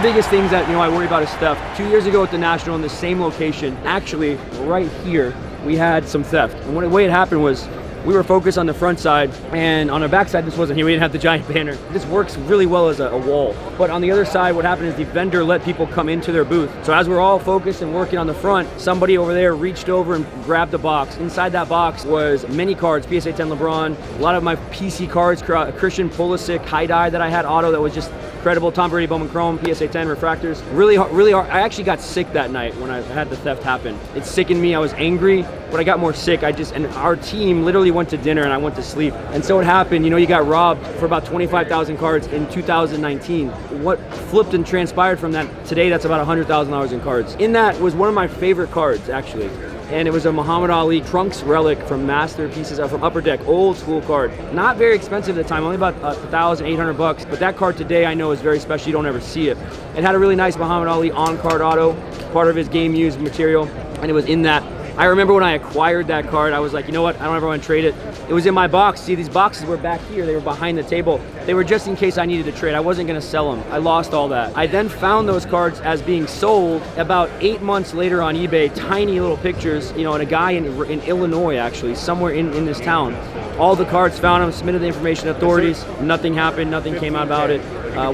the biggest things that, I worry about is theft. 2 years ago at the National in the same location, actually right here, we had some theft. And the way it happened was, we were focused on the front side, and on the back side, this wasn't here. We didn't have the giant banner. This works really well as a wall. But on the other side, what happened is the vendor let people come into their booth. So as we're all focused and working on the front, somebody over there reached over and grabbed a box. Inside that box was many cards, PSA 10 LeBron, a lot of my PC cards, Christian Pulisic, high die that I had auto that was just incredible, Tom Brady, Bowman Chrome, PSA 10 refractors. Really hard. I actually got sick that night when I had the theft happen. It sickened me. I was angry, but I got more sick. And our team literally went to dinner and I went to sleep. And so it happened, you got robbed for about 25,000 cards in 2019. What flipped and transpired from that, today that's about $100,000 in cards. In that was one of my favorite cards, actually. And it was a Muhammad Ali Trunks relic from Masterpieces, from Upper Deck, old school card. Not very expensive at the time, only about $1,800, but that card today I know is very special, you don't ever see it. It had a really nice Muhammad Ali on-card auto, part of his game-used material, and it was in that. I remember when I acquired that card, I was like, you know what, I don't ever want to trade it. It was in my box. See, these boxes were back here. They were behind the table. They were just in case I needed to trade. I wasn't going to sell them. I lost all that. I then found those cards as being sold about 8 months later on eBay, tiny little pictures, and a guy in Illinois, actually, somewhere in this town. All the cards, found them, submitted the information to authorities. Nothing happened. Nothing came out about it.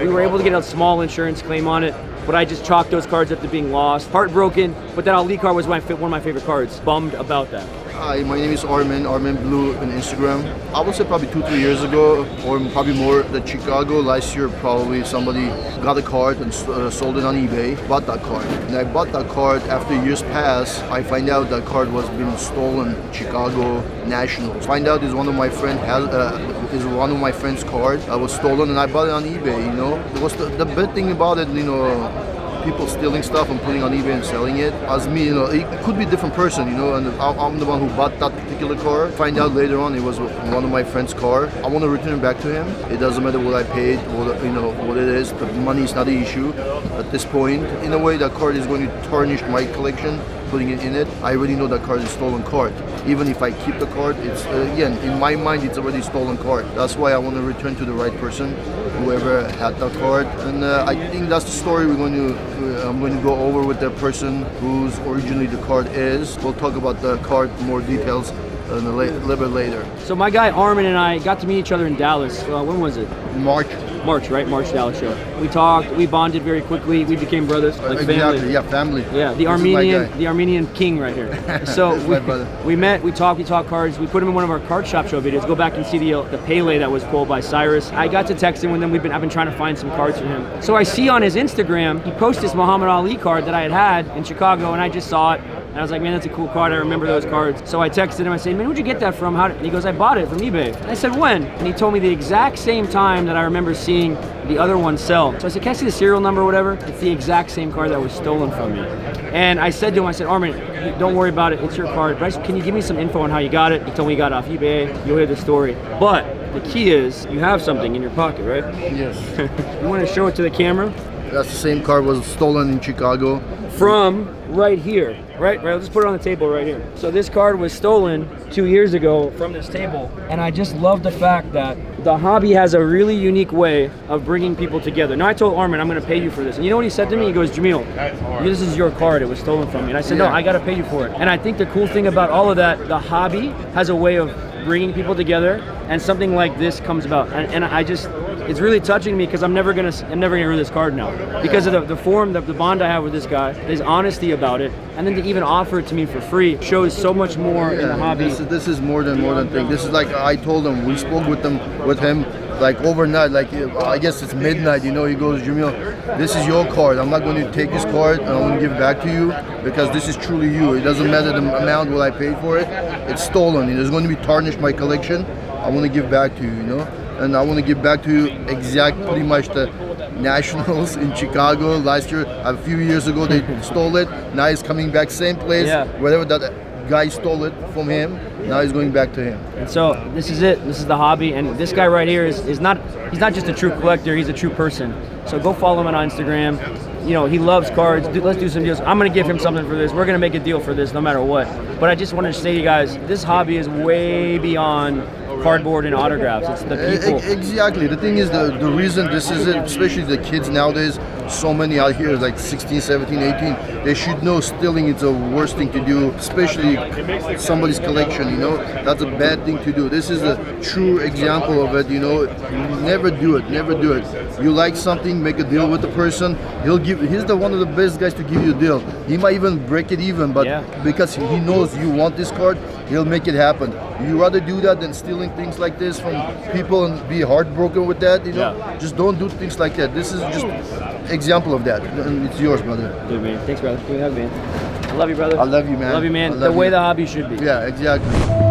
We were able to get a small insurance claim on it, but I just chalked those cards up to being lost. Heartbroken, but that Ali card was one of my favorite cards. Bummed about that. Hi, my name is Armin Blue on Instagram. I would say probably 2-3 years ago, or probably more, the Chicago last year, probably somebody got a card and sold it on eBay, bought that card. And I bought that card after years passed. I find out that card was being stolen, Chicago Nationals. Find out is one of my friends card that was stolen, and I bought it on eBay. It was the bad thing about it, people stealing stuff and putting on eBay and selling it. As me, it could be a different person, and I'm the one who bought that particular car. Find out later on it was one of my friend's car. I want to return it back to him. It doesn't matter what I paid, what it is. The money is not the issue at this point. In a way, that card is going to tarnish my collection. Putting it in it, I already know that card is a stolen card. Even if I keep the card, it's again, in my mind, it's already a stolen card. That's why I want to return to the right person, whoever had that card. And I think that's the story I'm going to go over with the person whose originally the card is. We'll talk about the card, more details a little bit later. So my guy Armin and I got to meet each other in Dallas. When was it? March, right? March Dallas show. We talked, we bonded very quickly, we became brothers, like exactly, family. Yeah, family. Yeah, the Armenian king right here. So we met, we talked cards, we put him in one of our card shop show videos. Go back and see the Pele that was pulled by Cyrus. I got to text him with him, I've been trying to find some cards for him. So I see on his Instagram, he posted this Muhammad Ali card that I had in Chicago, and I just saw it. And I was like, man, that's a cool card. I remember those cards. So I texted him. I said, man, where'd you get that from? And he goes, I bought it from eBay. And I said, when? And he told me the exact same time that I remember seeing the other one sell. So I said, can I see the serial number or whatever? It's the exact same card that was stolen from me. And I said to him, I said, Armin, don't worry about it. It's your card. But can you give me some info on how you got it? He told me he got it off eBay. You'll hear the story. But the key is you have something in your pocket, right? Yes. You want to show it to the camera? That's the same card was stolen in Chicago. From right here, right? Let's put it on the table right here. So this card was stolen 2 years ago from this table, and I just love the fact that the hobby has a really unique way of bringing people together. Now I told Armin, I'm going to pay you for this, and you know what he said to me? He goes, Jameel, this is your card. It was stolen from me. And I said, no, I got to pay you for it. And I think the cool thing about all of that, the hobby has a way of bringing people together, and something like this comes about. And I just, it's really touching me because I'm never gonna ruin this card now because of the form, the bond I have with this guy, his honesty about it, and then to even offer it to me for free shows so much more in the hobby. This is more than thing. This is like I told him. We spoke with him like overnight. Like I guess it's midnight. He goes, Jameel, this is your card. I'm not going to take this card and I'm going to give it back to you because this is truly you. It doesn't matter the amount what I paid for it. It's stolen. It is going to be tarnished my collection. I want to give back to you. And I want to give back to you pretty much the Nationals in Chicago last year. A few years ago they stole it. Now it's coming back same place. Wherever that guy stole it from him, now he's going back to him. And so this is it. This is the hobby. And this guy right here he's not just a true collector. He's a true person. So go follow him on Instagram. He loves cards. Let's do some deals. I'm going to give him something for this. We're going to make a deal for this no matter what. But I just wanted to say to you guys, this hobby is way beyond cardboard and autographs. It's the people. Exactly. The thing is, the reason this is it, especially the kids nowadays, so many out here, like 16, 17, 18, they should know stealing is the worst thing to do, especially somebody's collection, you know. That's a bad thing to do. This is a true example of it, you know. Never do it, never do it. You like something, make a deal with the person. He's one of the best guys to give you a deal. He might even break it even, but because he knows you want this card, he'll make it happen. You rather do that than stealing things like this from people and be heartbroken with that, you know. Just don't do things like that. This is just example of that, and it's yours, brother. Good, man. Thanks, brother. Good to have you, man. I love you, brother. I love you, man. I love you, man. I love The way you. the hobby should be. Yeah, exactly.